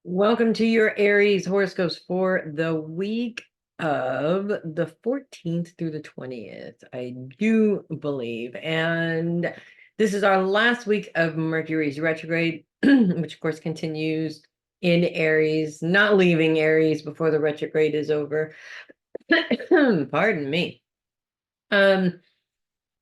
Welcome to your Aries horoscopes for the week of the 14th through the 20th, I do believe. And this is our last week of Mercury's retrograde, which of course continues in Aries, not leaving Aries before the retrograde is over. Pardon me. Um,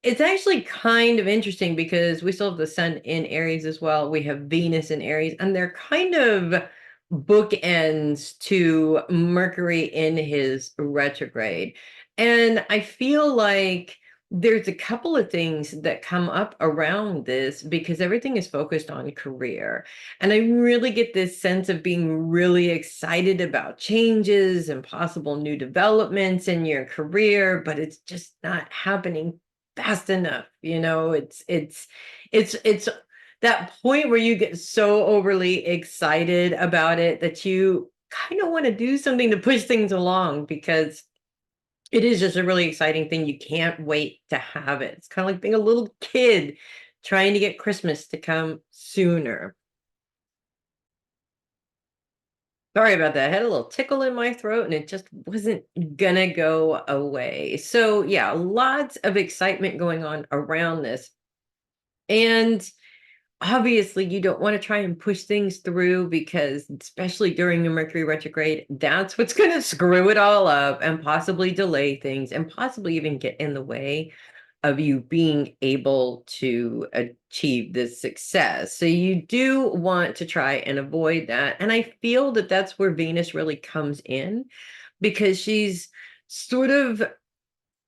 it's actually kind of interesting because we still have the sun in Aries as well. We have Venus in Aries, and they're kind of bookends to Mercury in his retrograde. And I feel like there's a couple of things that come up around this because everything is focused on career. And I really get this sense of being really excited about changes and possible new developments in your career, but it's just not happening fast enough. It's that point where you get so overly excited about it that you kind of want to do something to push things along because it is just a really exciting thing. You can't wait to have it. It's kind of like being a little kid trying to get Christmas to come sooner. Sorry about that. I had a little tickle in my throat and it just wasn't gonna go away. So, yeah, lots of excitement going on around this. And obviously, you don't want to try and push things through because, especially during the Mercury retrograde, that's what's going to screw it all up and possibly delay things and possibly even get in the way of you being able to achieve this success. So, you do want to try and avoid that. And I feel that that's where Venus really comes in because she's sort of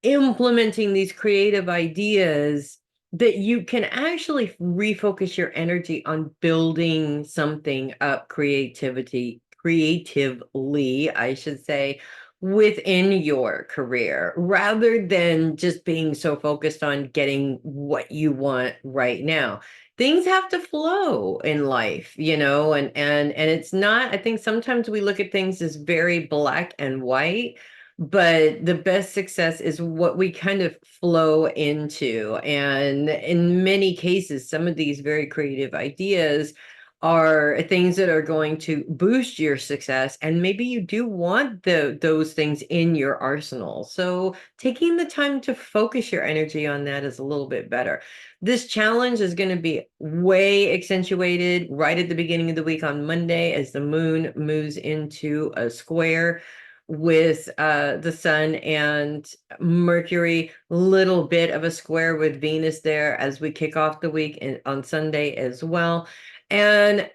implementing these creative ideas that you can actually refocus your energy on building something up creatively, I should say, within your career rather than just being so focused on getting what you want right now. Things have to flow in life, and it's not, I think sometimes we look at things as very black and white, but the best success is what we kind of flow into. And in many cases, some of these very creative ideas are things that are going to boost your success. And maybe you do want those things in your arsenal. So taking the time to focus your energy on that is a little bit better. This challenge is going to be way accentuated right at the beginning of the week on Monday as the moon moves into a square with the sun and Mercury, little bit of a square with Venus there as we kick off the week on Sunday as well. And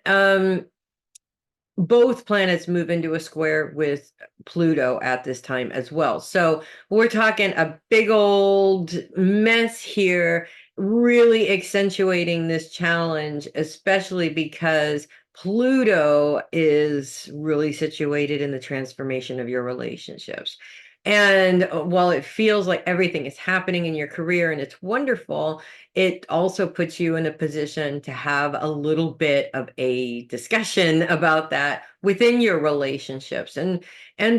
both planets move into a square with Pluto at this time as well. So we're talking a big old mess here, really accentuating this challenge, especially because Pluto is really situated in the transformation of your relationships. And while it feels like everything is happening in your career and it's wonderful, it also puts you in a position to have a little bit of a discussion about that within your relationships and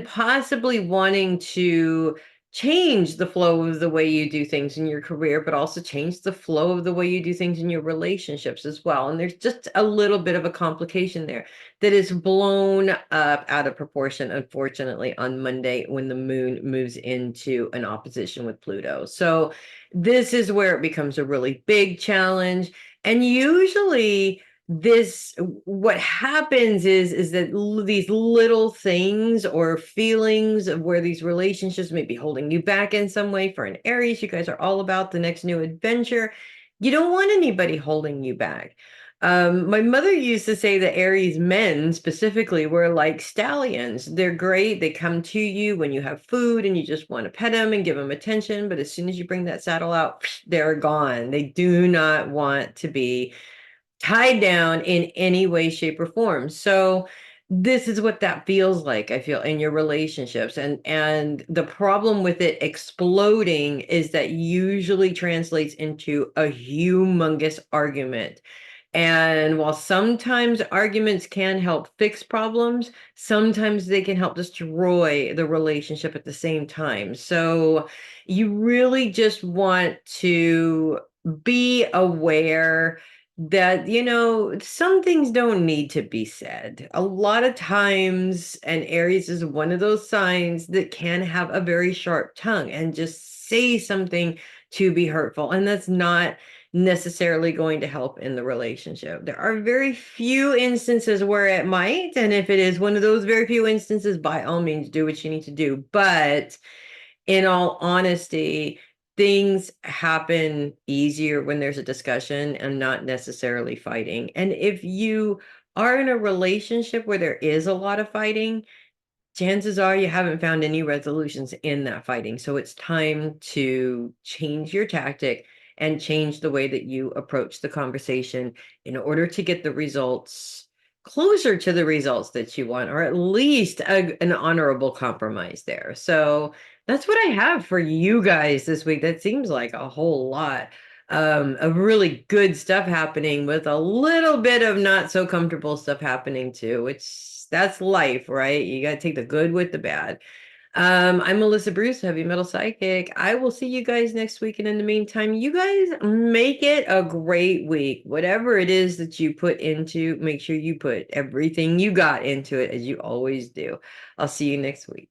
possibly wanting to change the flow of the way you do things in your career, but also change the flow of the way you do things in your relationships as well. And there's just a little bit of a complication there that is blown up out of proportion, unfortunately, on Monday when the moon moves into an opposition with Pluto. So this is where it becomes a really big challenge. And usually this what happens is that these little things or feelings of where these relationships may be holding you back in some way. For an Aries, you guys are all about the next new adventure. You don't want anybody holding you back. My mother used to say that Aries men specifically were like stallions. They're great. They come to you when you have food and you just want to pet them and give them attention. But as soon as you bring that saddle out, they're gone. They do not want to be tied down in any way, shape, or form. So this is what that feels like, I feel, in your relationships. And the problem with it exploding is that usually translates into a humongous argument. And while sometimes arguments can help fix problems, sometimes they can help destroy the relationship at the same time. So you really just want to be aware that, some things don't need to be said. A lot of times, and Aries is one of those signs that can have a very sharp tongue and just say something to be hurtful. And that's not necessarily going to help in the relationship. There are very few instances where it might. And if it is one of those very few instances, by all means, do what you need to do. But in all honesty, things happen easier when there's a discussion and not necessarily fighting. And if you are in a relationship where there is a lot of fighting, chances are you haven't found any resolutions in that fighting. So it's time to change your tactic and change the way that you approach the conversation in order to get the results closer to the results that you want, or at least an honorable compromise there. So that's what I have for you guys this week. That seems like a whole lot of really good stuff happening with a little bit of not so comfortable stuff happening too, which that's life, right? You got to take the good with the bad. I'm Melissa Bruce, Heavy Metal Psychic. I will see you guys next week. And in the meantime, you guys make it a great week. Whatever it is that you put into, make sure you put everything you got into it as you always do. I'll see you next week.